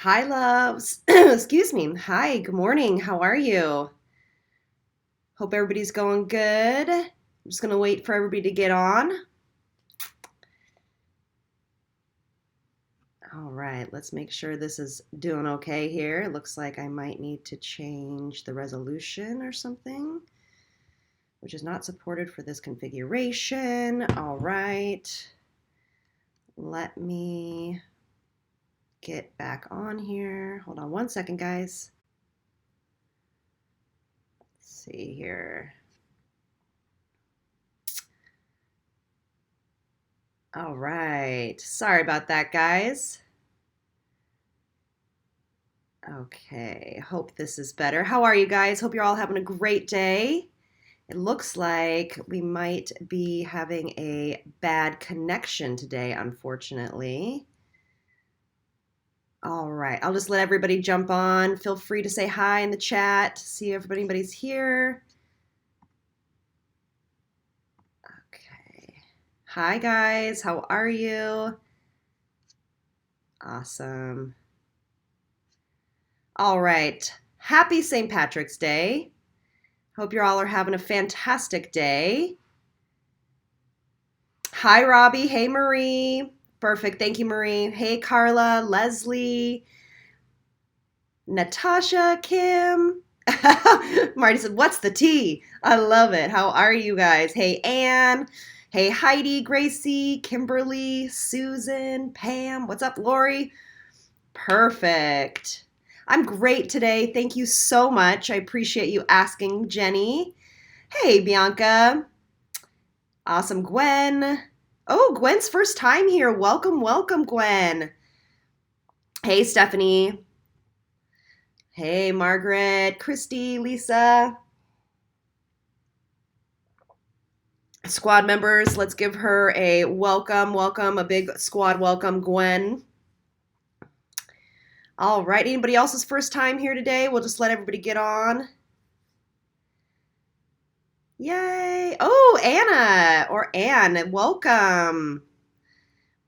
Hi, loves. Excuse me. Hi, good morning. How are you? Hope everybody's going good. I'm just going to wait for everybody to get on. All right, let's make sure this is doing okay here. It looks like I might need to change the resolution or something, which is not supported for this configuration. All right, let me get back on here. Hold on one second, guys. Let's see here. All right. Sorry about that, guys. Okay. Hope this is better. How are you guys? Hope you're all having a great day. It looks like we might be having a bad connection today, unfortunately. All right. I'll just let everybody jump on. Feel free to say hi in the chat. See if anybody's here. Okay. Hi, guys. How are you? Awesome. All right. Happy St. Patrick's Day. Hope you all are having a fantastic day. Hi, Robbie. Hey, Marie. Perfect. Thank you, Marie. Hey, Carla, Leslie, Natasha, Kim. Marty said, "What's the tea?" I love it. How are you guys? Hey, Anne. Hey, Heidi, Gracie, Kimberly, Susan, Pam. What's up, Lori? Perfect. I'm great today. Thank you so much. I appreciate you asking, Jenny. Hey, Bianca. Awesome, Gwen. Oh, Gwen's first time here. Welcome, welcome, Gwen. Hey, Stephanie. Hey, Margaret, Christy, Lisa. Squad members, let's give her a welcome, welcome, a big squad welcome, Gwen. All right, anybody else's first time here today? We'll just let everybody get on. Yay. Oh, Anna or Anne, welcome.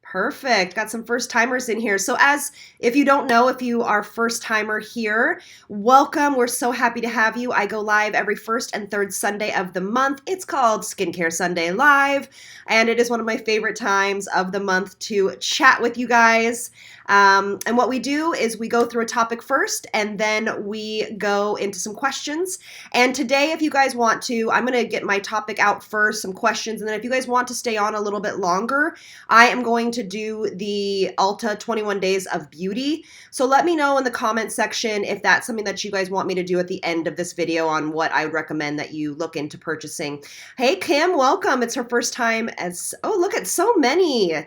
Perfect. Got some first timers in here. So as if you don't know, if you are first timer here, welcome. We're so happy to have you. I go live every first and third Sunday of the month. It's called Skincare Sunday Live, and it is one of my favorite times of the month to chat with you guys. And what we do is we go through a topic first, and then we go into some questions. And today, if you guys want to, I'm going to get my topic out first, some questions, and then if you guys want to stay on a little bit longer, I am going to do the Ulta 21 Days of Beauty. So let me know in the comment section if that's something that you guys want me to do at the end of this video on what I would recommend that you look into purchasing. Hey, Kim, welcome. It's her first time as, oh, look at so many.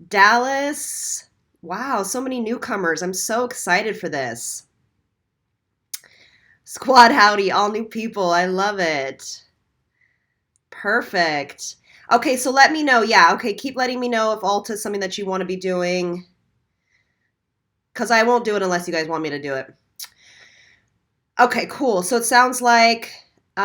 Dallas. Wow, so many newcomers. I'm so excited for this. Squad howdy, all new people. I love it. Perfect. Okay, so let me know. Yeah, okay, keep letting me know if Ulta is something that you want to be doing. Because I won't do it unless you guys want me to do it. Okay, cool. So it sounds like we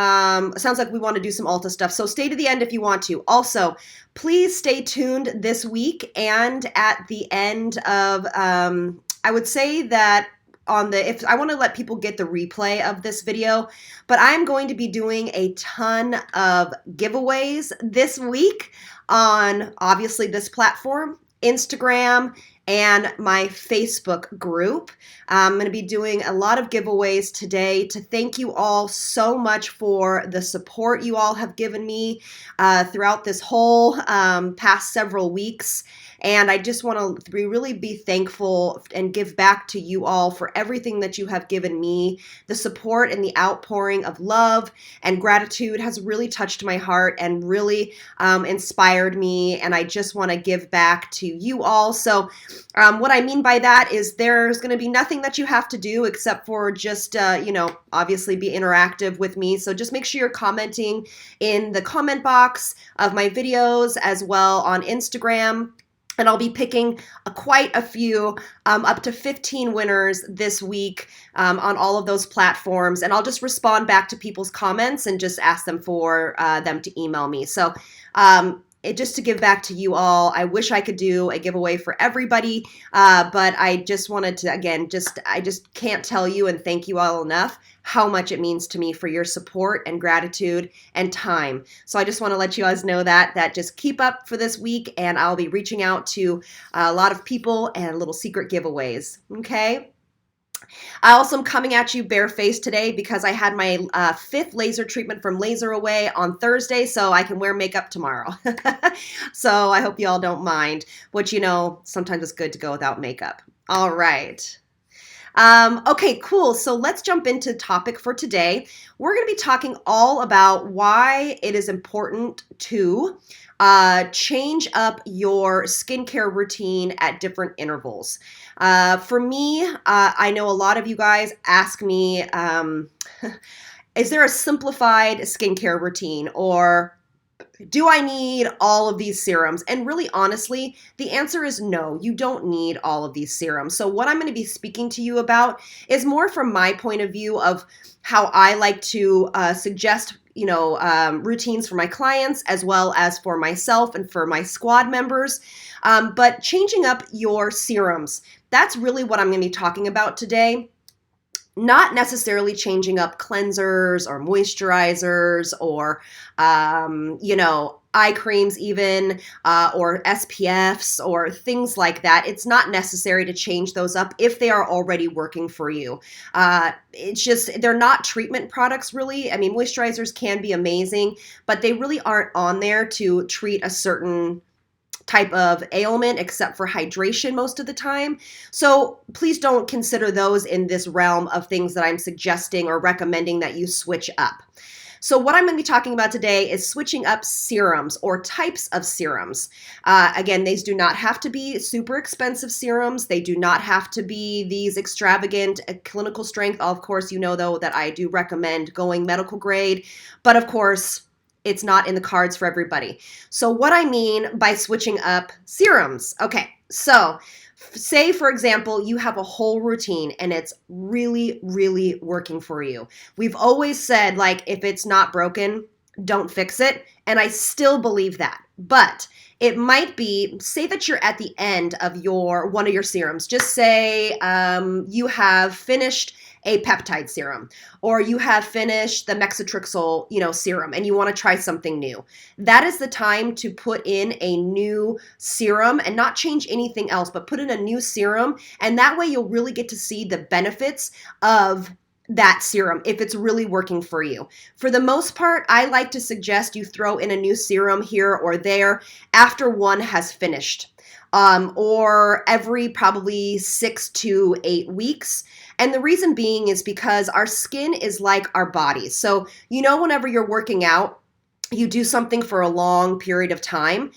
want to do some Ulta stuff. So stay to the end if you want to. Also, please stay tuned this week and at the end of I would say that if I want to let people get the replay of this video, but I'm going to be doing a ton of giveaways this week on obviously this platform, Instagram, and my Facebook group. I'm going to be doing a lot of giveaways today to thank you all so much for the support you all have given me throughout this whole past several weeks. And I just want to really be thankful and give back to you all for everything that you have given me. The support and the outpouring of love and gratitude has really touched my heart and really inspired me. And I just want to give back to you all. So what I mean by that is there's going to be nothing that you have to do except for just, obviously be interactive with me. So just make sure you're commenting in the comment box of my videos as well on Instagram. And I'll be picking quite a few, up to 15 winners this week on all of those platforms. And I'll just respond back to people's comments and just ask them for them to email me. So just to give back to you all. I wish I could do a giveaway for everybody, but I just wanted to, again, I just can't tell you and thank you all enough how much it means to me for your support and gratitude and time. So I just want to let you guys know that just keep up for this week, and I'll be reaching out to a lot of people and little secret giveaways. Okay. I also am coming at you barefaced today because I had my 5th laser treatment from Laser Away on Thursday, so I can wear makeup tomorrow. So I hope you all don't mind, which, you know, sometimes it's good to go without makeup. All right. Okay, cool. So let's jump into topic for today. We're going to be talking all about why it is important to change up your skincare routine at different intervals. For me, I know a lot of you guys ask me, is there a simplified skincare routine, or do I need all of these serums? And really, honestly, the answer is no, you don't need all of these serums. So what I'm going to be speaking to you about is more from my point of view of how I like to suggest routines for my clients as well as for myself and for my squad members. But changing up your serums, that's really what I'm going to be talking about today. Not necessarily changing up cleansers or moisturizers or, eye creams even, or SPFs or things like that. It's not necessary to change those up if they are already working for you. It's just, they're not treatment products really. I mean, moisturizers can be amazing, but they really aren't on there to treat a certain type of ailment except for hydration most of the time. So please don't consider those in this realm of things that I'm suggesting or recommending that you switch up. So what I'm going to be talking about today is switching up serums or types of serums. Again, these do not have to be super expensive serums. They do not have to be these extravagant clinical strength. Of course, you know, though, that I do recommend going medical grade, but of course, it's not in the cards for everybody. So what I mean by switching up serums. Okay, so say, for example, you have a whole routine and it's really, really working for you. We've always said, like, if it's not broken, don't fix it. And I still believe that. But it might be, say that you're at the end of one of your serums. Just say you have finished a peptide serum, or you have finished the Mexitrixol, serum, and you want to try something new. That is the time to put in a new serum and not change anything else, but put in a new serum. And that way you'll really get to see the benefits of that serum if it's really working for you. For the most part, I like to suggest you throw in a new serum here or there after one has finished. Or every probably 6 to 8 weeks. And the reason being is because our skin is like our bodies. So, whenever you're working out, you do something for a long period of time,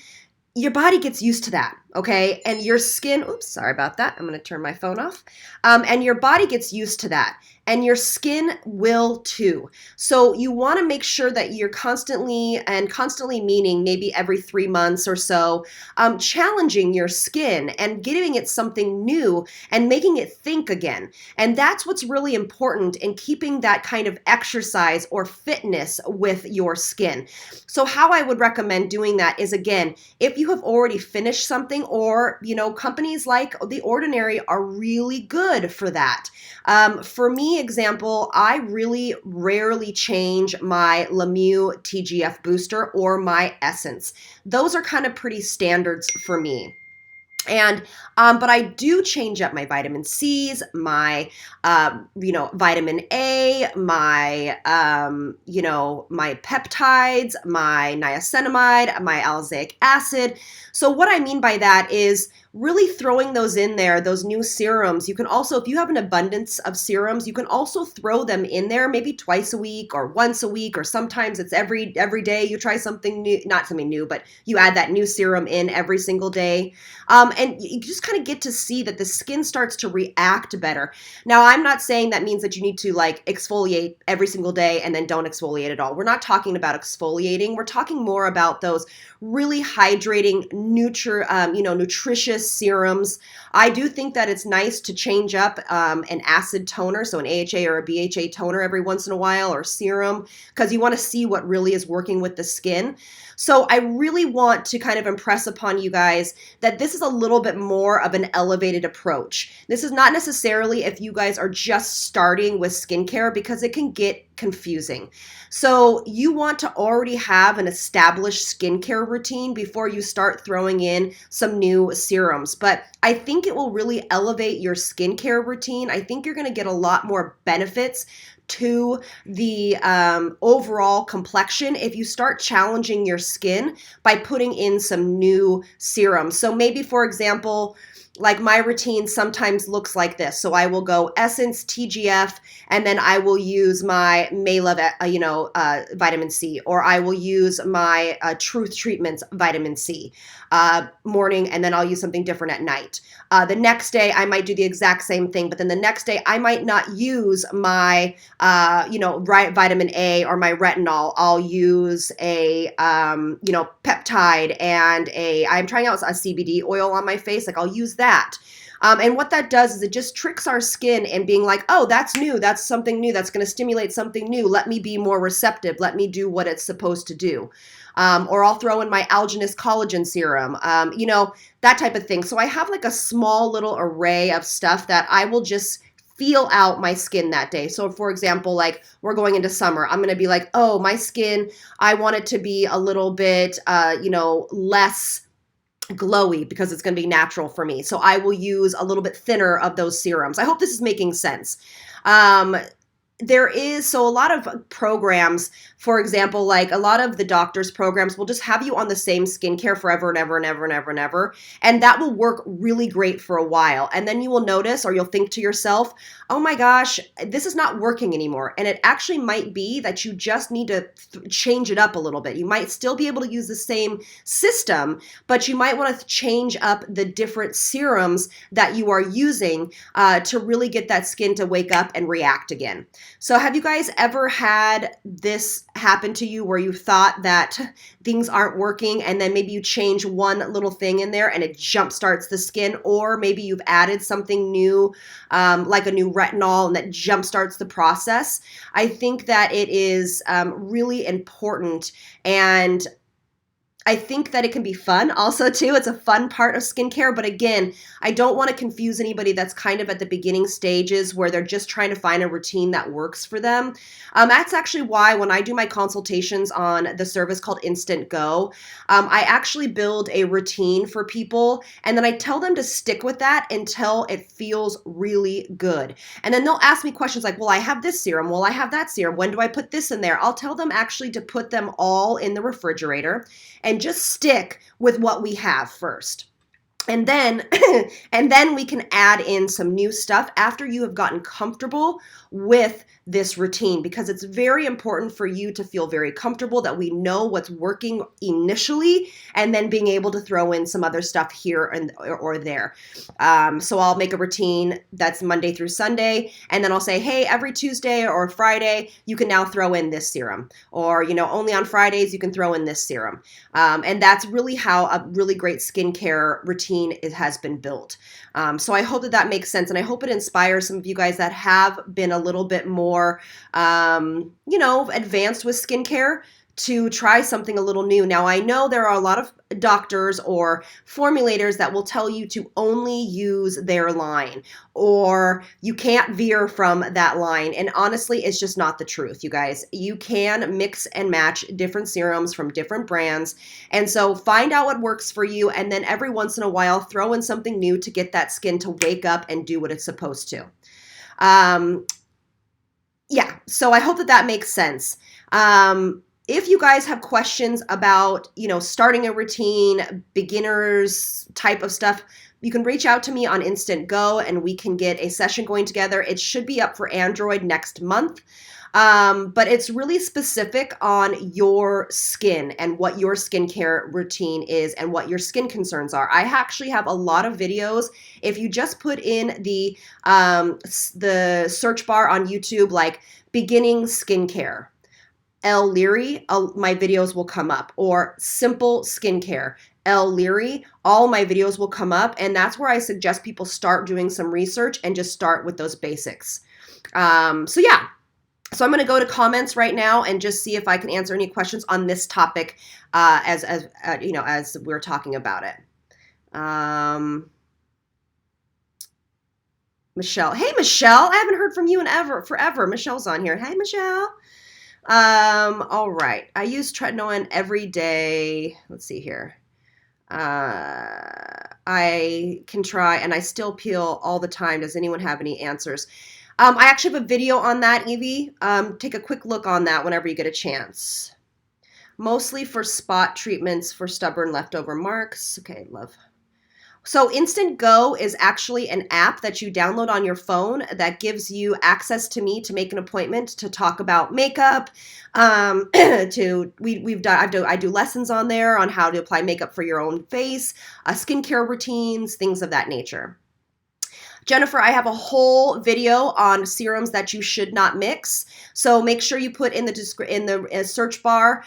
your body gets used to that, okay? And your skin, oops, sorry about that. I'm going to turn my phone off. And your body gets used to that. And your skin will too. So you want to make sure that you're constantly meaning maybe every 3 months or so, challenging your skin and giving it something new and making it think again. And that's what's really important in keeping that kind of exercise or fitness with your skin. So how I would recommend doing that is, again, if you have already finished something, or, companies like The Ordinary are really good for that. For me, example, I really rarely change my Lemieux TGF booster or my Essence. Those are kind of pretty standards for me. And, but I do change up my vitamin C's, my, vitamin A, my, my peptides, my niacinamide, my alizac acid. So what I mean by that is really throwing those in there, those new serums. You can also, if you have an abundance of serums, you can also throw them in there maybe twice a week or once a week, or sometimes it's every day you try something new, not something new, but you add that new serum in every single day. And you just kind of get to see that the skin starts to react better. Now, I'm not saying that means that you need to like exfoliate every single day and then don't exfoliate at all. We're not talking about exfoliating. We're talking more about those really hydrating, nutritious serums. I do think that it's nice to change up an acid toner, so an AHA or a BHA toner every once in a while, or serum, because you want to see what really is working with the skin. So I really want to kind of impress upon you guys that this is a little bit more of an elevated approach. This is not necessarily if you guys are just starting with skincare, because it can get confusing. So you want to already have an established skincare routine before you start throwing in some new serums. But I think it will really elevate your skincare routine. I think you're going to get a lot more benefits to the overall complexion if you start challenging your skin by putting in some new serums. So maybe, for example, like my routine sometimes looks like this. So I will go Essence, TGF, and then I will use my May Love, vitamin C, or I will use my Truth Treatments vitamin C morning, and then I'll use something different at night. The next day I might do the exact same thing, but then the next day I might not use my, vitamin A or my retinol. I'll use a, peptide and I'm trying out a CBD oil on my face. Like I'll use that. And what that does is it just tricks our skin in being like, oh, that's new. That's something new. That's going to stimulate something new. Let me be more receptive. Let me do what it's supposed to do. Or I'll throw in my alginous collagen serum, that type of thing. So I have like a small little array of stuff that I will just feel out my skin that day. So for example, like we're going into summer, I'm going to be like, oh, my skin, I want it to be a little bit, less glowy because it's going to be natural for me. So I will use a little bit thinner of those serums. I hope this is making sense. So a lot of programs, for example, like a lot of the doctor's programs will just have you on the same skincare forever and ever and ever and ever and ever. And that will work really great for a while. And then you will notice, or you'll think to yourself, oh my gosh, this is not working anymore. And it actually might be that you just need to change it up a little bit. You might still be able to use the same system, but you might want to change up the different serums that you are using to really get that skin to wake up and react again. So have you guys ever had this happen to you where you thought that things aren't working and then maybe you change one little thing in there and it jump starts the skin, or maybe you've added something new like a new retinol and that jump starts the process? I think that it is really important, and I think that it can be fun also too. It's a fun part of skincare, but again, I don't want to confuse anybody that's kind of at the beginning stages where they're just trying to find a routine that works for them. That's actually why when I do my consultations on the service called Instant Go, I actually build a routine for people, and then I tell them to stick with that until it feels really good. And then they'll ask me questions like, well, I have this serum. Well, I have that serum. When do I put this in there? I'll tell them actually to put them all in the refrigerator and just stick with what we have first. And then we can add in some new stuff after you have gotten comfortable with this routine, because it's very important for you to feel very comfortable that we know what's working initially, and then being able to throw in some other stuff here and or there. So I'll make a routine that's Monday through Sunday, and then I'll say, hey, every Tuesday or Friday, you can now throw in this serum, or only on Fridays you can throw in this serum. And that's really how a really great skincare routine has been built. So I hope that makes sense, and I hope it inspires some of you guys that have been a little bit more, advanced with skincare to try something a little new. Now, I know there are a lot of doctors or formulators that will tell you to only use their line, or you can't veer from that line. And honestly, it's just not the truth, you guys. You can mix and match different serums from different brands. And so find out what works for you, and then every once in a while, throw in something new to get that skin to wake up and do what it's supposed to. So I hope that makes sense. If you guys have questions about, starting a routine, beginners type of stuff, you can reach out to me on Instant Go and we can get a session going together. It should be up for Android next month. But it's really specific on your skin and what your skincare routine is and what your skin concerns are. I actually have a lot of videos. If you just put in the search bar on YouTube, like beginning skincare, Elle Leary, my videos will come up, or simple skincare, Elle Leary, all my videos will come up. And that's where I suggest people start doing some research and just start with those basics. So yeah, so I'm going to go to comments right now and just see if I can answer any questions on this topic as you know, as we're talking about it. Michelle. Hey, Michelle. I haven't heard from you in forever. Michelle's on here. Hey, Michelle. All right. I use tretinoin every day. Let's see here. I can try, and I still peel all the time. Does anyone have any answers? I actually have a video on that, Evie. Take a quick look on that whenever you get a chance. Mostly for spot treatments for stubborn leftover marks. Okay, love. So Instant Go is actually an app that you download on your phone that gives you access to me to make an appointment to talk about makeup. I do lessons on there on how to apply makeup for your own face, skincare routines, things of that nature. Jennifer, I have a whole video on serums that you should not mix. So make sure you put in the search bar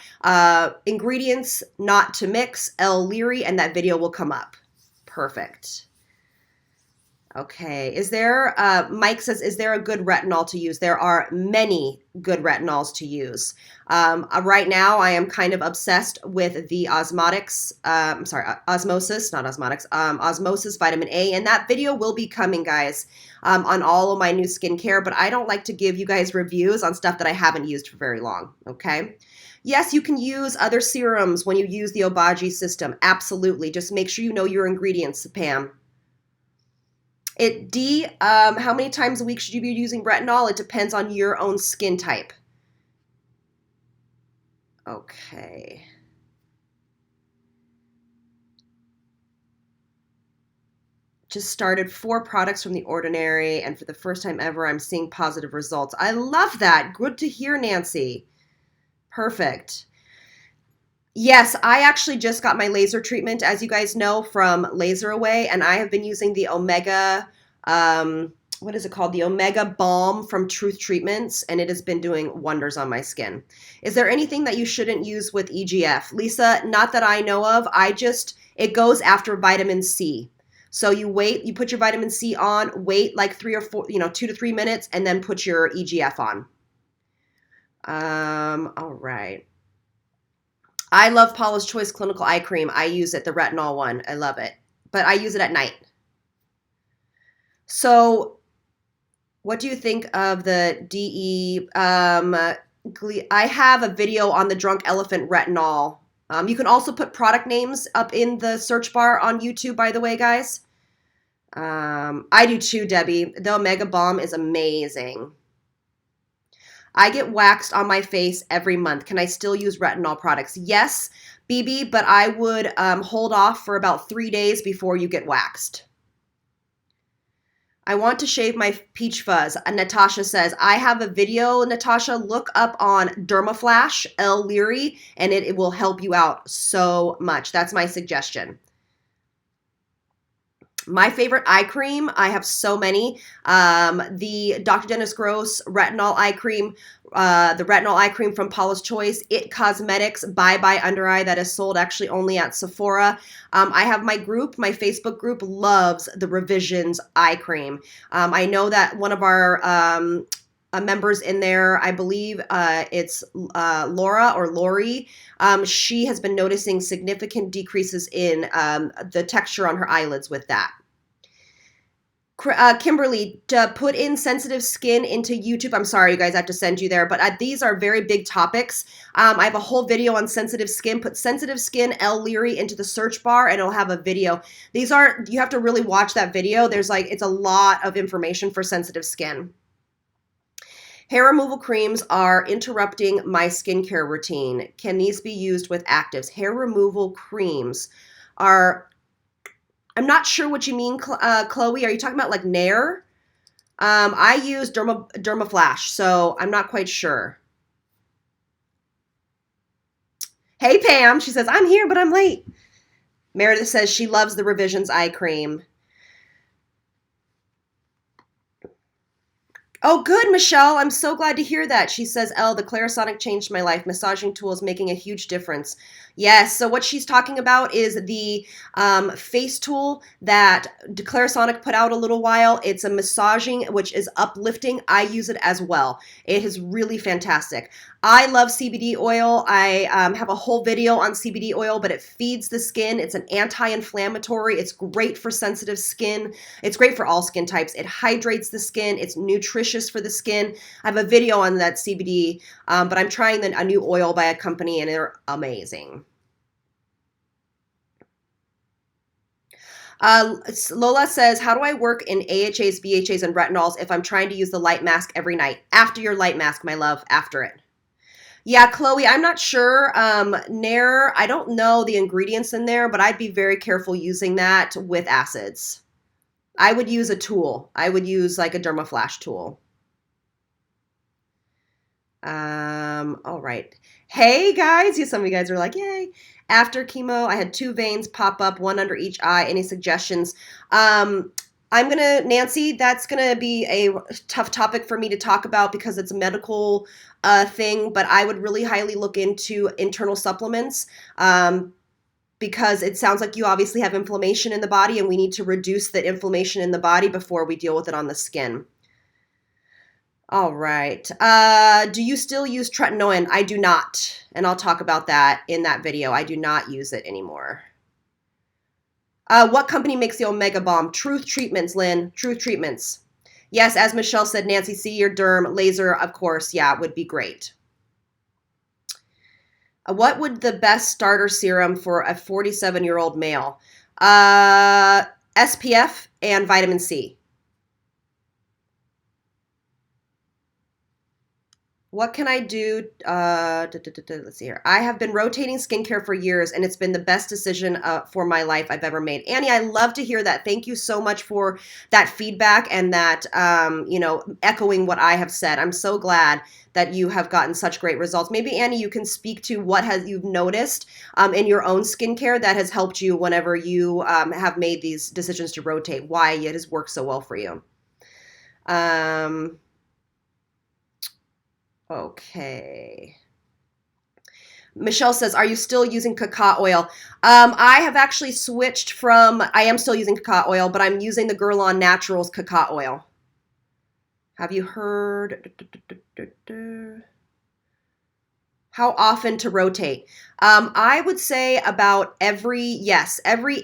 ingredients not to mix, Elle Leary, and that video will come up. Perfect. Okay. Is there, Mike says, is there a good retinol to use? There are many good retinols to use. Right now, I am kind of obsessed with the Osmosis, not Osmotics, Osmosis Vitamin A. And that video will be coming, guys, on all of my new skincare. But I don't like to give you guys reviews on stuff that I haven't used for very long. Okay. Yes, you can use other serums when you use the Obagi system. Absolutely. Just make sure you know your ingredients, Pam. How many times a week should you be using retinol? It depends on your own skin type. Okay. Just started 4 products from The Ordinary, and for the first time ever, I'm seeing positive results. I love that. Good to hear, Nancy. Perfect. Yes, I actually just got my laser treatment, as you guys know, from Laser Away, and I have been using the Omega, what is it called? The Omega Balm from Truth Treatments, and it has been doing wonders on my skin. Is there anything that you shouldn't use with EGF? Lisa, not that I know of. It goes after vitamin C. So you wait, you put your vitamin C on, wait like 3 or 4, 2 to 3 minutes, and then put your EGF on. All right. I love Paula's Choice Clinical Eye Cream. I use it, the retinol one. I love it. But I use it at night. So what do you think of the DE? I have a video on the Drunk Elephant retinol. You can also put product names up in the search bar on YouTube, by the way, guys. I do too, Debbie. The Omega Balm is amazing. I get waxed on my face every month. Can I still use retinol products? Yes, BB, but I would hold off for about 3 days before you get waxed. I want to shave my peach fuzz. Natasha says, I have a video, Natasha. Look up on Dermaflash, Elle Leary, and it will help you out so much. That's my suggestion. My favorite eye cream, I have so many. The Dr. Dennis Gross retinol eye cream, the retinol eye cream from Paula's Choice, It Cosmetics Bye Bye Under Eye that is sold actually only at Sephora. I have my group, my Facebook group loves the Revisions eye cream. I know that one of our members in there, I believe it's Laura or Lori. She has been noticing significant decreases in the texture on her eyelids with that. Kimberly, to put in sensitive skin into YouTube. I'm sorry, you guys, I have to send you there, but these are very big topics. I have a whole video on sensitive skin. Put sensitive skin Elle Leary into the search bar and it'll have a video. You have to really watch that video. It's a lot of information for sensitive skin. Hair removal creams are interrupting my skincare routine. Can these be used with actives? Hair removal creams are, I'm not sure what you mean, Chloe. Are you talking about like Nair? I use Dermaflash, so I'm not quite sure. Hey, Pam. She says, I'm here, but I'm late. Meredith says she loves the Revisions eye cream. Oh, good, Michelle. I'm so glad to hear that. She says, Elle, the Clarisonic changed my life. Massaging tool is making a huge difference. Yes. So what she's talking about is the face tool that Clarisonic put out a little while. It's a massaging, which is uplifting. I use it as well. It is really fantastic. I love CBD oil. I have a whole video on CBD oil, but it feeds the skin. It's an anti-inflammatory. It's great for sensitive skin. It's great for all skin types. It hydrates the skin. It's nutritious for the skin. I have a video on that CBD, but I'm trying a new oil by a company, and they're amazing. Lola says, how do I work in AHAs, BHAs, and retinols if I'm trying to use the light mask every night? After your light mask, my love, after it. Yeah, Chloe, I'm not sure. Nair, I don't know the ingredients in there, but I'd be very careful using that with acids. I would use a tool. I would use like a dermaflash tool. All right. Hey guys, some of you guys are like, yay. After chemo, I had 2 veins pop up, one under each eye. Any suggestions? Nancy, that's gonna be a tough topic for me to talk about because it's a medical thing, but I would really highly look into internal supplements. Because it sounds like you obviously have inflammation in the body, and we need to reduce the inflammation in the body before we deal with it on the skin. All right. Do you still use tretinoin? I do not, and I'll talk about that in that video. I do not use it anymore. What company makes the Omega Balm? Truth Treatments, Lynn. Truth Treatments. Yes, as Michelle said, Nancy, see your derm. Laser, of course. Yeah, would be great. What would the best starter serum for a 47-year-old male? SPF and vitamin C. What can I do? Let's see here. I have been rotating skincare for years, and it's been the best decision for my life I've ever made. Annie, I love to hear that. Thank you so much for that feedback and that, echoing what I have said. I'm so glad that you have gotten such great results. Maybe, Annie, you can speak to what you've noticed in your own skincare that has helped you whenever you have made these decisions to rotate, why it has worked so well for you. Okay. Michelle says, are you still using cacao oil? I have actually switched I am still using cacao oil, but I'm using the Guerlain Naturals cacao oil. Have you heard? How often to rotate? I would say about every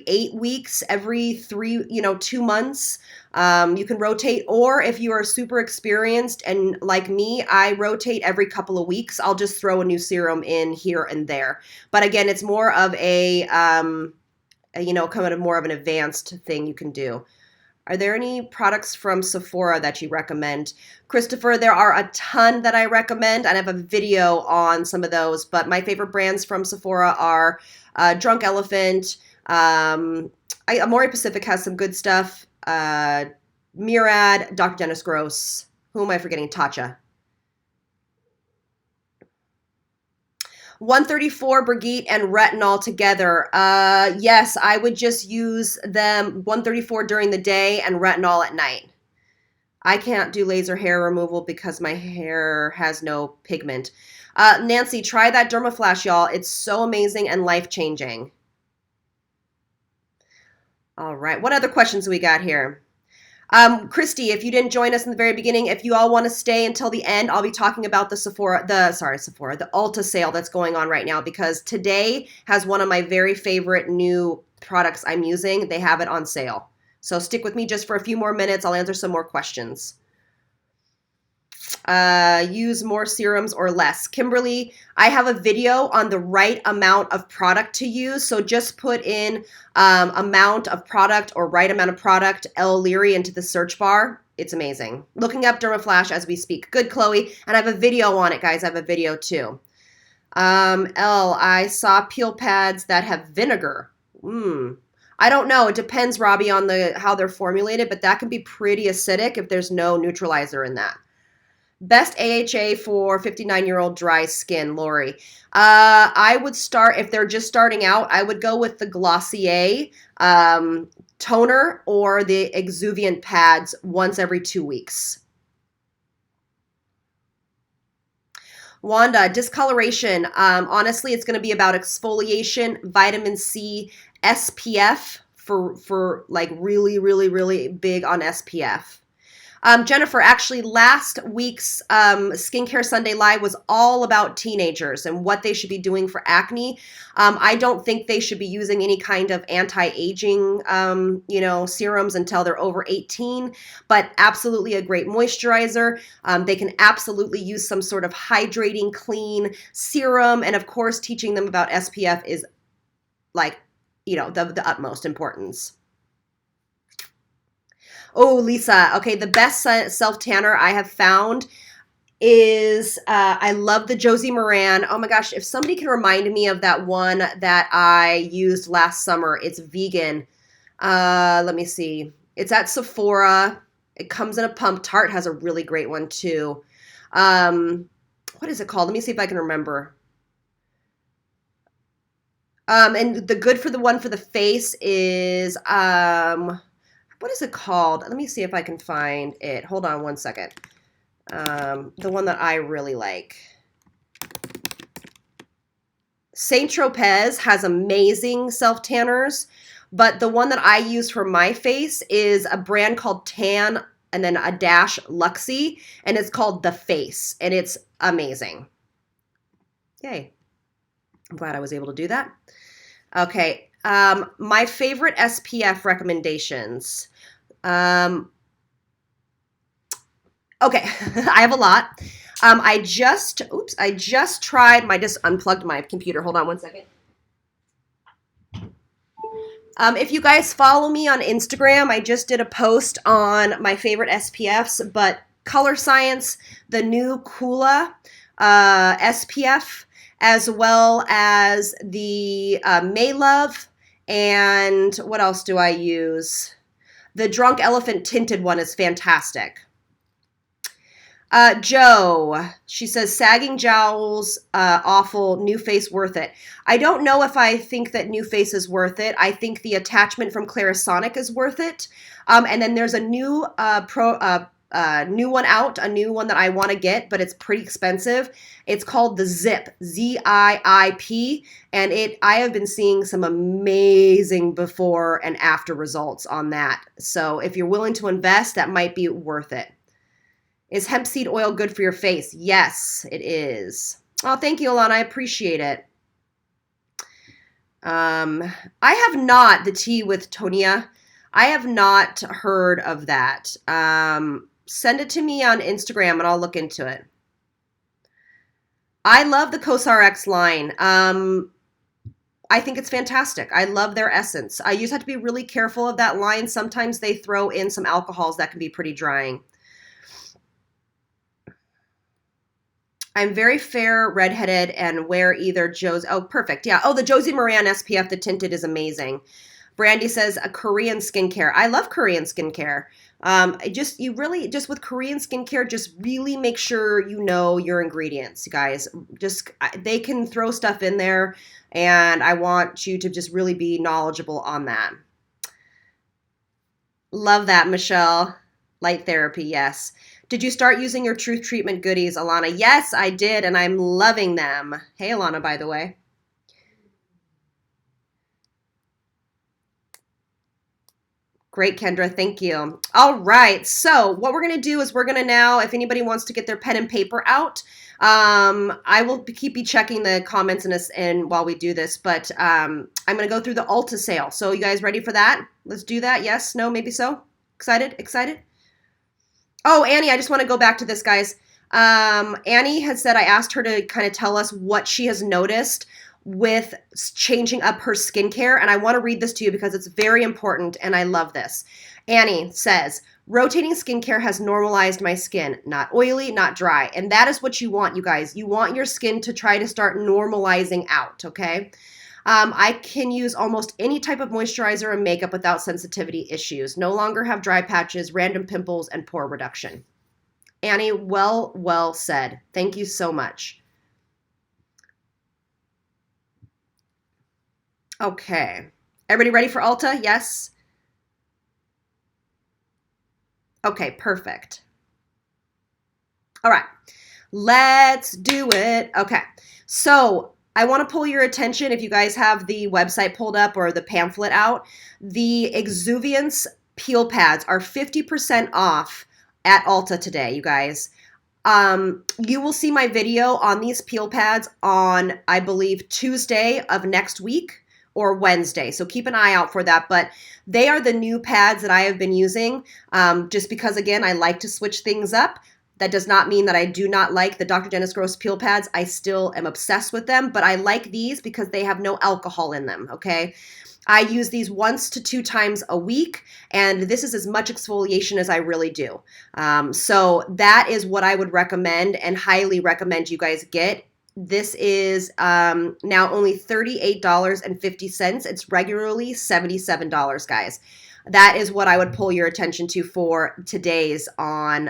8 weeks, every 2 months. You can rotate, or if you are super experienced and like me, I rotate every couple of weeks. I'll just throw a new serum in here and there. But again, it's more of kind of more of an advanced thing you can do. Are there any products from Sephora that you recommend? Christopher, there are a ton that I recommend. I have a video on some of those, but my favorite brands from Sephora are Drunk Elephant. Amore Pacific has some good stuff. Murad, Dr. Dennis Gross. Who am I forgetting? Tatcha. 134 Brigitte and retinol together. Yes, I would just use them 134 during the day and retinol at night. I can't do laser hair removal because my hair has no pigment. Nancy, try that Dermaflash, y'all. It's so amazing and life-changing. All right, what other questions we got here? Christy, if you didn't join us in the very beginning, if you all want to stay until the end, I'll be talking about the Ulta sale that's going on right now, because today has one of my very favorite new products I'm using. They have it on sale. So stick with me just for a few more minutes. I'll answer some more questions. Use more serums or less. Kimberly, I have a video on the right amount of product to use. So just put in amount of product or right amount of product, Elle Leary, into the search bar. It's amazing. Looking up Dermaflash as we speak. Good, Chloe. And I have a video on it, guys. I have a video too. Elle, I saw peel pads that have vinegar. I don't know. It depends, Robbie, on how they're formulated, but that can be pretty acidic if there's no neutralizer in that. Best AHA for 59-year-old dry skin, Lori. I would start, if they're just starting out, I would go with the Glossier toner or the exuvient pads once every 2 weeks. Wanda, discoloration. Honestly, it's going to be about exfoliation, vitamin C, SPF for like really, really, really big on SPF. Jennifer, actually, last week's Skincare Sunday Live was all about teenagers and what they should be doing for acne. I don't think they should be using any kind of anti-aging, serums until they're over 18, but absolutely a great moisturizer. They can absolutely use some sort of hydrating, clean serum. And of course, teaching them about SPF is like, the utmost importance. Oh, Lisa. Okay, the best self-tanner I have found is, I love the Josie Moran. Oh my gosh, if somebody can remind me of that one that I used last summer, it's vegan. Let me see. It's at Sephora. It comes in a pump. Tarte has a really great one too. What is it called? Let me see if I can remember. And the good for the one for the face is, what is it called? Let me see if I can find it. Hold on one second. The one that I really like. Saint Tropez has amazing self-tanners, but the one that I use for my face is a brand called Tan and then a dash Luxie, and it's called The Face, and it's amazing. Yay. I'm glad I was able to do that. Okay. My favorite SPF recommendations. Okay, I have a lot. I just unplugged my computer. Hold on one second. If you guys follow me on Instagram, I just did a post on my favorite SPFs, but Color Science, the new Kula SPF, as well as the Maylove, and what else do I use? The Drunk Elephant tinted one is fantastic. Joe, she says, sagging jowls, awful, new face worth it. I don't know if I think that new face is worth it. I think the attachment from Clarisonic is worth it. And then there's a new new one out, a new one that I want to get, but it's pretty expensive. It's called the Zip, ZIIP, and I have been seeing some amazing before and after results on that. So if you're willing to invest, that might be worth it. Is hemp seed oil good for your face? Yes, it is. Oh, thank you, Alana. I appreciate it. I have not, the tea with Tonia. I have not heard of that. Send it to me on Instagram and I'll look into it. I love the CosRX line. I think it's fantastic. I love their essence. You just have to be really careful of that line. Sometimes they throw in some alcohols that can be pretty drying. I'm very fair, redheaded, and wear either Joe's. Oh, perfect. Yeah. Oh, the Josie Moran SPF, the tinted, is amazing. Brandy says a Korean skincare. I love Korean skincare. Just with Korean skincare, just really make sure you know your ingredients, guys. They can throw stuff in there, and I want you to just really be knowledgeable on that. Love that, Michelle. Light therapy, yes. Did you start using your Truth Treatment goodies, Alana? Yes, I did, and I'm loving them. Hey, Alana, by the way. Great, Kendra. Thank you. All right. So what we're going to do is we're going to now, if anybody wants to get their pen and paper out, I will keep you checking the comments and while we do this, but I'm going to go through the Ulta sale. So you guys ready for that? Let's do that. Yes? No? Maybe so? Excited? Excited? Oh, Annie, I just want to go back to this, guys. Annie has said I asked her to kind of tell us what she has noticed with changing up her skincare, and I want to read this to you because it's very important, and I love this. Annie says, rotating skincare has normalized my skin. Not oily, not dry. And that is what you want, you guys. You want your skin to try to start normalizing out, okay? I can use almost any type of moisturizer and makeup without sensitivity issues. No longer have dry patches, random pimples, and pore reduction. Annie, well said. Thank you so much. Okay. Everybody ready for Ulta? Yes? Okay, perfect. All right. Let's do it. Okay. So I want to pull your attention, if you guys have the website pulled up or the pamphlet out, the Exuviance peel pads are 50% off at Ulta today, you guys. You will see my video on these peel pads on, I believe, Tuesday of next week or Wednesday. So keep an eye out for that. But they are the new pads that I have been using just because, again, I like to switch things up. That does not mean that I do not like the Dr. Dennis Gross peel pads. I still am obsessed with them, but I like these because they have no alcohol in them, okay? I use these 1 to 2 times a week, and this is as much exfoliation as I really do. So that is what I would recommend and highly recommend you guys get. This is now only $38.50. It's regularly $77, guys. That is what I would pull your attention to for today's on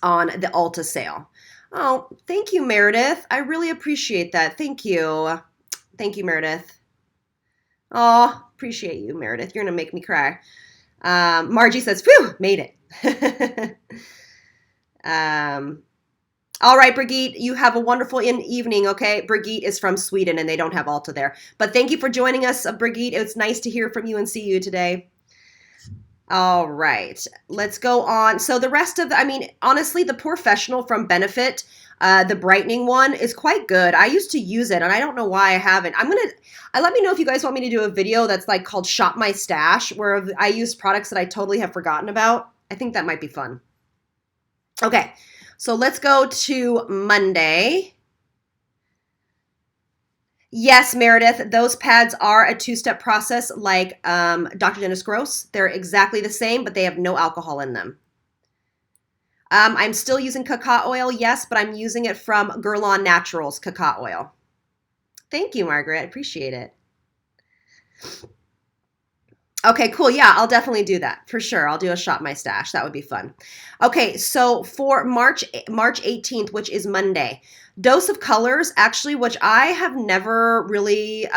the Ulta sale. Oh, thank you, Meredith. I really appreciate that. Thank you. Thank you, Meredith. Oh, appreciate you, Meredith. You're going to make me cry. Margie says, phew, made it. All right, Brigitte, you have a wonderful evening, okay? Brigitte is from Sweden, and they don't have Ulta there. But thank you for joining us, Brigitte. It's nice to hear from you and see you today. All right, let's go on. So the rest of honestly, the Professional from Benefit, the brightening one is quite good. I used to use it, and I don't know why I haven't. Let me know if you guys want me to do a video that's like called Shop My Stash, where I use products that I totally have forgotten about. I think that might be fun. Okay, so let's go to Monday. Yes, Meredith, those pads are a 2-step process like Dr. Dennis Gross. They're exactly the same, but they have no alcohol in them. I'm still using cacao oil, yes, but I'm using it from Guerlain Naturals cacao oil. Thank you, Margaret. I appreciate it. Okay, cool. Yeah, I'll definitely do that for sure. I'll do a Shop My Stash. That would be fun. Okay, so for March 18th, which is Monday, Dose of Colors, actually, which I have never really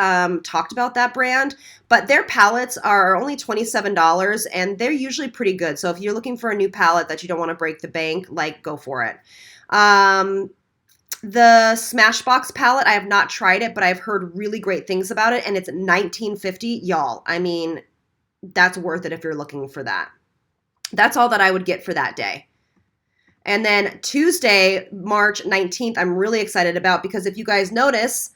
talked about that brand, but their palettes are only $27, and they're usually pretty good. So if you're looking for a new palette that you don't want to break the bank, like, go for it. The Smashbox palette, I have not tried it, but I've heard really great things about it, and it's $19.50. Y'all, I mean, that's worth it if you're looking for that. That's all that I would get for that day. And then Tuesday, March 19th, I'm really excited about because if you guys notice,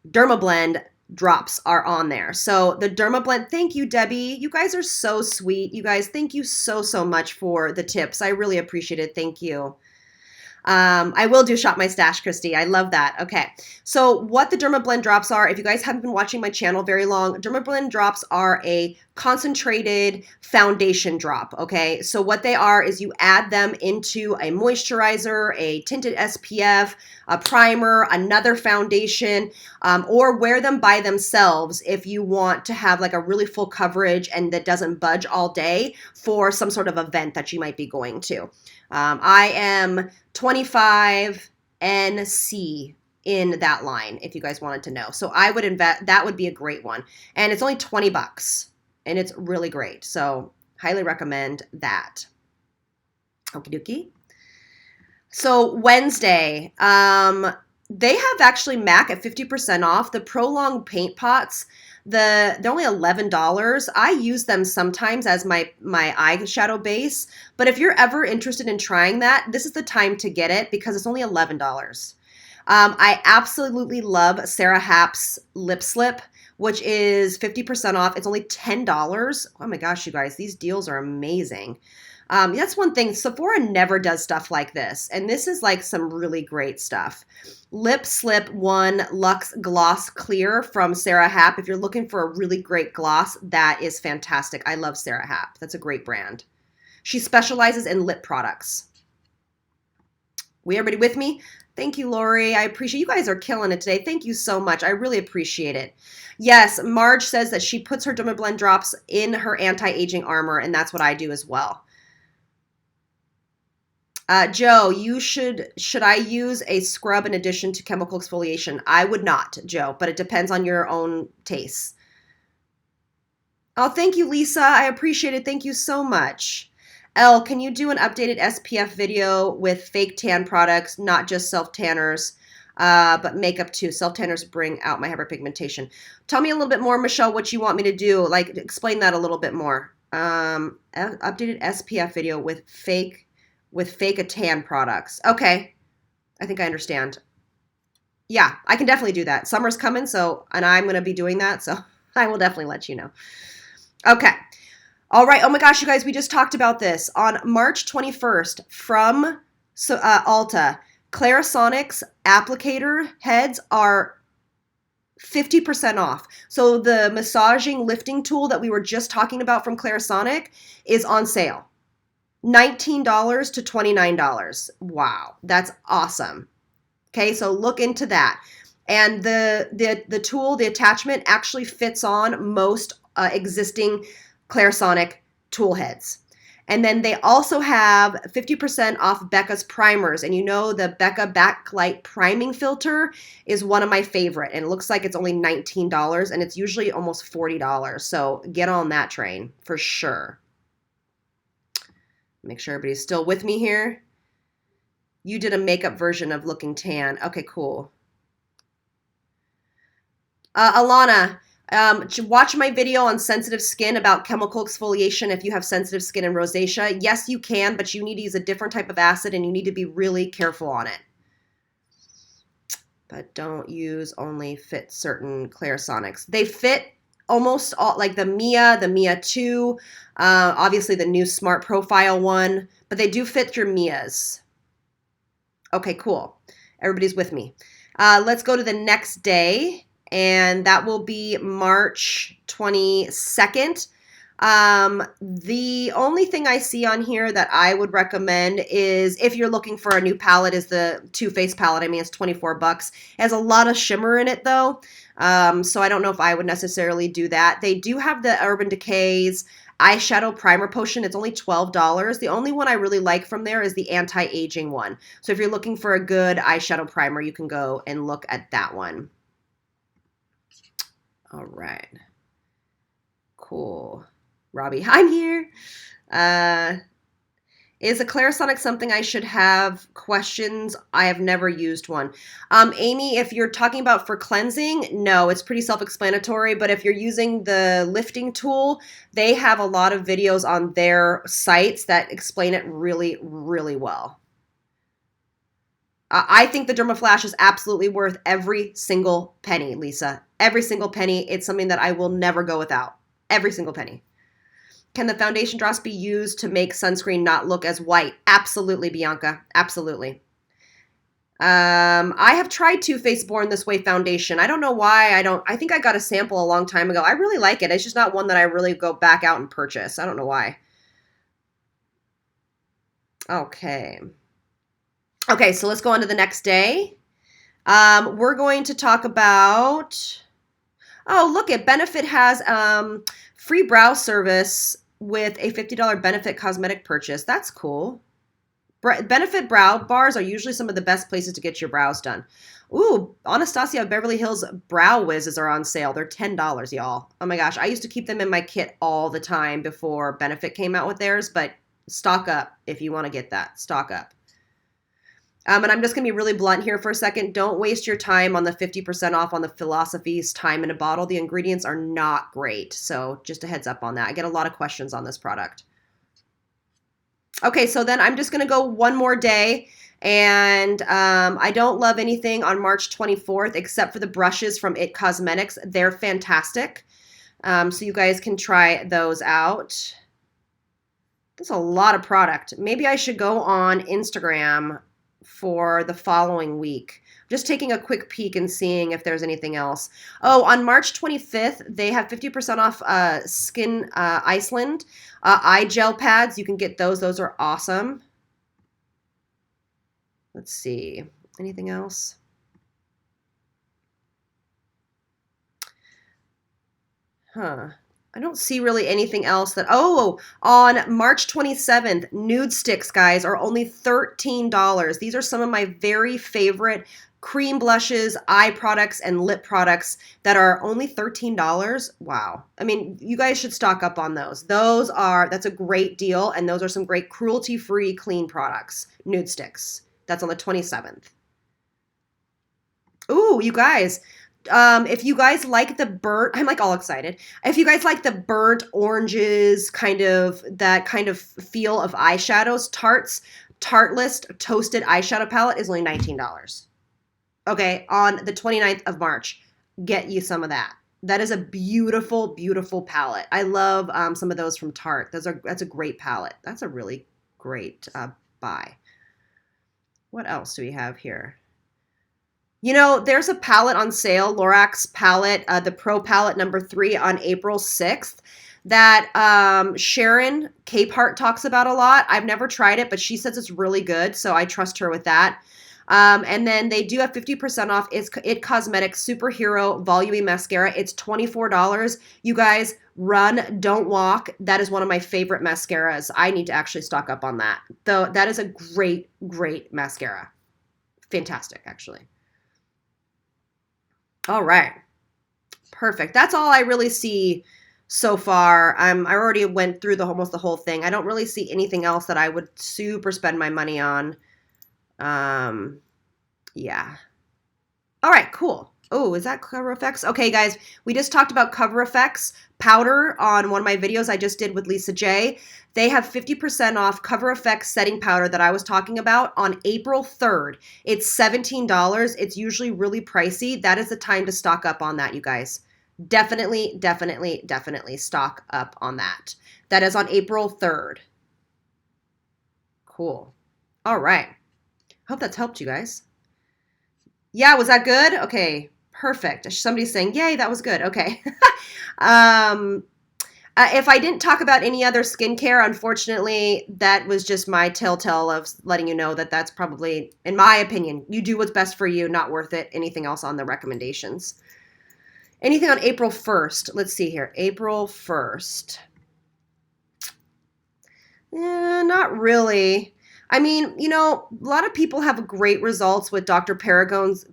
Dermablend drops are on there. So the Dermablend, thank you, Debbie. You guys are so sweet. You guys, thank you so, so much for the tips. I really appreciate it. Thank you. I will do Shop My Stash, Christy. I love that. Okay. So what the Dermablend drops are, if you guys haven't been watching my channel very long, Dermablend drops are a concentrated foundation drop. Okay. So what they are is you add them into a moisturizer, a tinted SPF, a primer, another foundation, or wear them by themselves if you want to have like a really full coverage and that doesn't budge all day for some sort of event that you might be going to. I am 25 NC in that line, if you guys wanted to know. So I would invest, that would be a great one. And it's only $20 and it's really great. So highly recommend that. Okie dokie. So Wednesday, they have actually MAC at 50% off. The Prolong paint pots, they're only $11. I use them sometimes as my eyeshadow base, but if you're ever interested in trying that, this is the time to get it because it's only $11. I absolutely love Sarah Happ's Lip Slip, which is 50% off. It's only $10. Oh my gosh, you guys, these deals are amazing. That's one thing. Sephora never does stuff like this, and this is like some really great stuff. Lip Slip 1 Luxe Gloss Clear from Sarah Happ. If you're looking for a really great gloss, that is fantastic. I love Sarah Happ. That's a great brand. She specializes in lip products. Everybody with me? Thank you, Lori. I appreciate you guys are killing it today. Thank you so much. I really appreciate it. Yes, Marge says that she puts her Dermablend drops in her anti-aging armor, and that's what I do as well. Joe, should I use a scrub in addition to chemical exfoliation? I would not, Joe, but it depends on your own tastes. Oh, thank you, Lisa. I appreciate it. Thank you so much. Elle, can you do an updated SPF video with fake tan products, not just self-tanners, but makeup too? Self-tanners bring out my hyperpigmentation. Tell me a little bit more, Michelle, what you want me to do. Like, explain that a little bit more. Updated SPF video with fake tan products. Okay, I think I understand. Yeah, I can definitely do that. Summer's coming, and I'm going to be doing that, so I will definitely let you know. Okay. All right. Oh my gosh, you guys, we just talked about this. On March 21st from Ulta, Clarisonic's applicator heads are 50% off. So the massaging lifting tool that we were just talking about from Clarisonic is on sale. $19 to $29. Wow, that's awesome. Okay, so look into that. And the tool, the attachment actually fits on most existing Clarisonic tool heads. And then they also have 50% off Becca's primers. And you know the Becca Backlight Priming Filter is one of my favorite. And it looks like it's only $19 and it's usually almost $40. So get on that train for sure. Make sure everybody's still with me here. You did a makeup version of looking tan. Okay, cool. Alana, watch my video on sensitive skin about chemical exfoliation if you have sensitive skin and rosacea. Yes, you can, but you need to use a different type of acid and you need to be really careful on it. But don't use only fit certain Clarisonics. They fit almost all, like the Mia 2, obviously the new Smart Profile one, but they do fit your Mias. Okay, cool. Everybody's with me. Let's go to the next day, and that will be March 22nd. The only thing I see on here that I would recommend is if you're looking for a new palette is the Too Faced palette. I mean, it's $24. It has a lot of shimmer in it though. So I don't know if I would necessarily do that. They do have the Urban Decay's eyeshadow primer potion. It's only $12. The only one I really like from there is the anti-aging one. So if you're looking for a good eyeshadow primer, you can go and look at that one. All right. Cool. Robbie, I'm here. Is a Clarisonic something I should have? Questions. I have never used one. Amy, if you're talking about for cleansing, no, it's pretty self-explanatory. But if you're using the lifting tool, they have a lot of videos on their sites that explain it really, really well. I think the Dermaflash is absolutely worth every single penny, Lisa. Every single penny. It's something that I will never go without. Every single penny. Can the foundation drops be used to make sunscreen not look as white? Absolutely, Bianca. Absolutely. I have tried Too Faced Born This Way foundation. I don't know why. I think I got a sample a long time ago. I really like it. It's just not one that I really go back out and purchase. I don't know why. Okay. Okay, so let's go on to the next day. We're going to talk about... Oh, look, Benefit has free brow service with a $50 Benefit cosmetic purchase. That's cool. Benefit brow bars are usually some of the best places to get your brows done. Ooh, Anastasia Beverly Hills Brow Whizzes are on sale. They're $10, y'all. Oh my gosh, I used to keep them in my kit all the time before Benefit came out with theirs, but stock up if you want to get that. Stock up. And I'm just going to be really blunt here for a second. Don't waste your time on the 50% off on the Philosophy's Time in a Bottle. The ingredients are not great. So just a heads up on that. I get a lot of questions on this product. Okay, so then I'm just going to go one more day. And I don't love anything on March 24th except for the brushes from It Cosmetics. They're fantastic. So you guys can try those out. There's a lot of product. Maybe I should go on Instagram for the following week. Just taking a quick peek and seeing if there's anything else. Oh, on March 25th, they have 50% off Skin Iceland eye gel pads. You can get those. Those are awesome. Let's see. Anything else? Huh. I don't see really anything else that, oh, on March 27th, nude sticks, guys, are only $13. These are some of my very favorite cream blushes, eye products, and lip products that are only $13. Wow. I mean, you guys should stock up on those. That's a great deal, and those are some great cruelty-free clean products. Nude sticks. That's on the 27th. Ooh, you guys, if you guys like the burnt, I'm like all excited. If you guys like the burnt oranges, that kind of feel of eyeshadows, Tartelist Toasted Eyeshadow Palette is only $19. Okay, on the 29th of March, get you some of that. That is a beautiful, beautiful palette. I love some of those from Tarte. That's a great palette. That's a really great buy. What else do we have here? You know, there's a palette on sale, Lorax palette, the Pro Palette number 3 on April 6th that Sharon Capehart talks about a lot. I've never tried it, but she says it's really good, so I trust her with that. And then they do have 50% off It Cosmetics Superhero Voluming Mascara. It's $24. You guys, run, don't walk. That is one of my favorite mascaras. I need to actually stock up on that. Though that is a great, great mascara. Fantastic, actually. All right. Perfect. That's all I really see so far. I already went through almost the whole thing. I don't really see anything else that I would super spend my money on. Yeah. All right, cool. Oh, is that Cover Effects? Okay, guys, we just talked about Cover Effects powder on one of my videos I just did with Lisa J. They have 50% off Cover Effects setting powder that I was talking about on April 3rd. It's $17. It's usually really pricey. That is the time to stock up on that, you guys. Definitely, definitely, definitely stock up on that. That is on April 3rd. Cool. All right. Hope that's helped you guys. Yeah, was that good? Okay, perfect. Somebody's saying, yay, that was good. Okay. If I didn't talk about any other skincare, unfortunately, that was just my telltale of letting you know that that's probably, in my opinion, you do what's best for you, not worth it. Anything else on the recommendations? Anything on April 1st? Let's see here. April 1st. Not really. I mean, you know, a lot of people have great results with Dr. Pericone's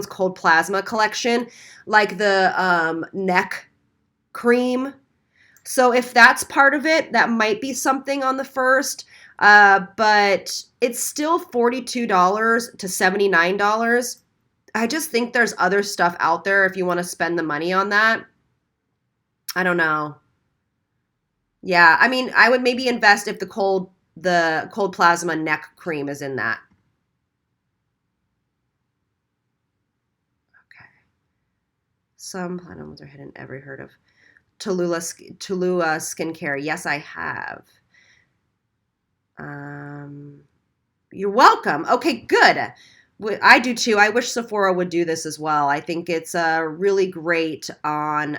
Cold Plasma collection, like the neck cream. So if that's part of it, that might be something on the 1st. But it's still $42 to $79. I just think there's other stuff out there if you want to spend the money on that. I don't know. Yeah, I mean, I would maybe invest if the cold plasma neck cream is in that. Okay. Some platinums are hidden. Ever heard of Tallulah skincare? Yes, I have. You're welcome. Okay, good. I do too. I wish Sephora would do this as well. I think it's really great on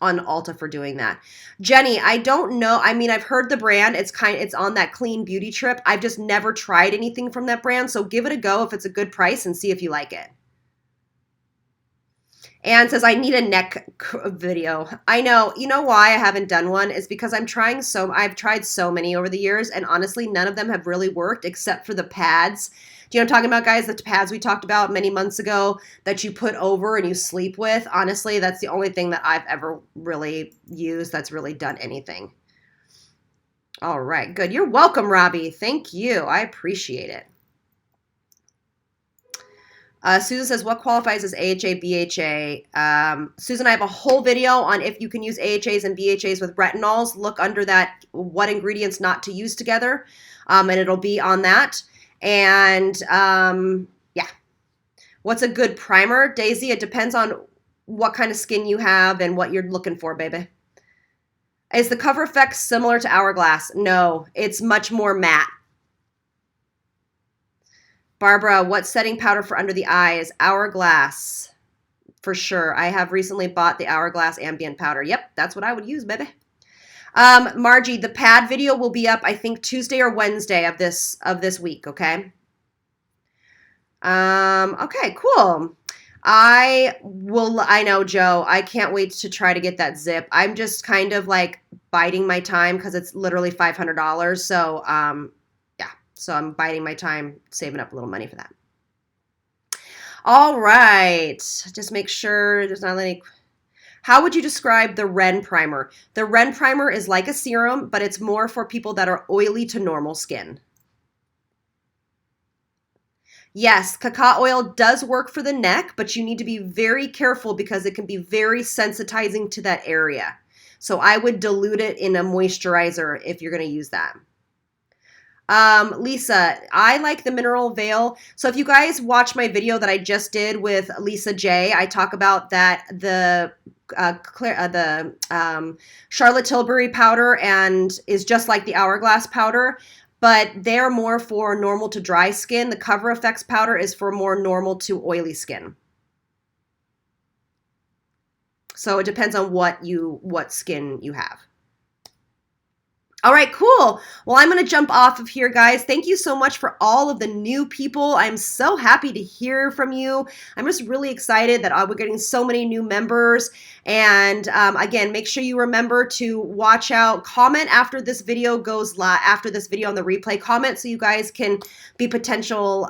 Ulta for doing that. Jenny, I don't know. I mean, I've heard the brand. It's on that clean beauty trip. I've just never tried anything from that brand. So give it a go if it's a good price and see if you like it. Anne says, I need a neck video. I know. You know why I haven't done one is because I've tried so many over the years, and honestly, none of them have really worked except for the pads. Do you know what I'm talking about, guys? The pads we talked about many months ago that you put over and you sleep with. Honestly, that's the only thing that I've ever really used that's really done anything. All right, good. You're welcome, Robbie. Thank you. I appreciate it. Susan says, what qualifies as AHA, BHA? Susan, I have a whole video on if you can use AHAs and BHAs with retinols. Look under that, what ingredients not to use together, and it'll be on that. And yeah, what's a good primer, Daisy? It depends on what kind of skin you have and what you're looking for, baby. Is the Cover Effect similar to Hourglass? No, it's much more matte. Barbara, what setting powder for under the eyes? Hourglass, for sure. I have recently bought the Hourglass Ambient Powder. Yep, that's what I would use, baby. Margie, the pad video will be up, I think, Tuesday or Wednesday of this week, okay? Okay, cool. I know, Joe. I can't wait to try to get that zip. I'm just kind of like biding my time because it's literally $500. So, yeah. So I'm biding my time, saving up a little money for that. All right. Just make sure there's not any. How would you describe the Ren primer? The Ren primer is like a serum, but it's more for people that are oily to normal skin. Yes, cacao oil does work for the neck, but you need to be very careful because it can be very sensitizing to that area. So I would dilute it in a moisturizer if you're going to use that. Lisa, I like the mineral veil. So if you guys watch my video that I just did with Lisa J, I talk about that the Charlotte Tilbury powder and is just like the Hourglass powder, but they're more for normal to dry skin. The Cover Effects powder is for more normal to oily skin. So it depends on what skin you have. All right, cool. Well, I'm going to jump off of here, guys. Thank you so much for all of the new people. I'm so happy to hear from you. I'm just really excited that we're getting so many new members. And again, make sure you remember to watch out. Comment after this video goes live, after this video on the replay. Comment so you guys can be potential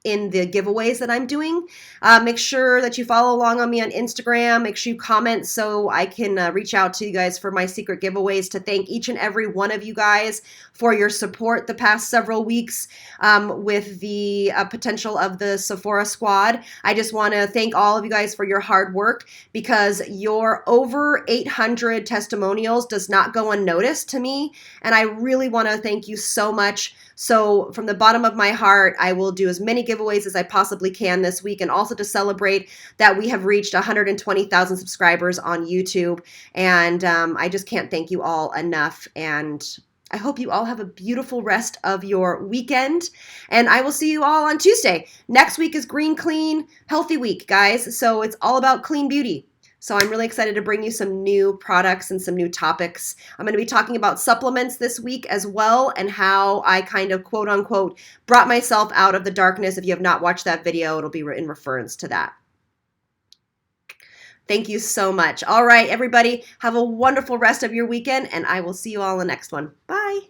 in the giveaways that I'm doing. Make sure that you follow along on me on Instagram. Make sure you comment so I can reach out to you guys for my secret giveaways to thank each and every one of you guys for your support the past several weeks with the potential of the Sephora squad. I just want to thank all of you guys for your hard work because your over 800 testimonials does not go unnoticed to me. And I really want to thank you so much. So from the bottom of my heart, I will do as many giveaways as I possibly can this week, and also to celebrate that we have reached 120,000 subscribers on YouTube. And I just can't thank you all enough. And I hope you all have a beautiful rest of your weekend. And I will see you all on Tuesday. Next week is Green Clean Healthy Week, guys. So it's all about clean beauty. So I'm really excited to bring you some new products and some new topics. I'm going to be talking about supplements this week as well, and how I kind of quote unquote brought myself out of the darkness. If you have not watched that video, it'll be in reference to that. Thank you so much. All right, everybody, have a wonderful rest of your weekend, and I will see you all in the next one. Bye.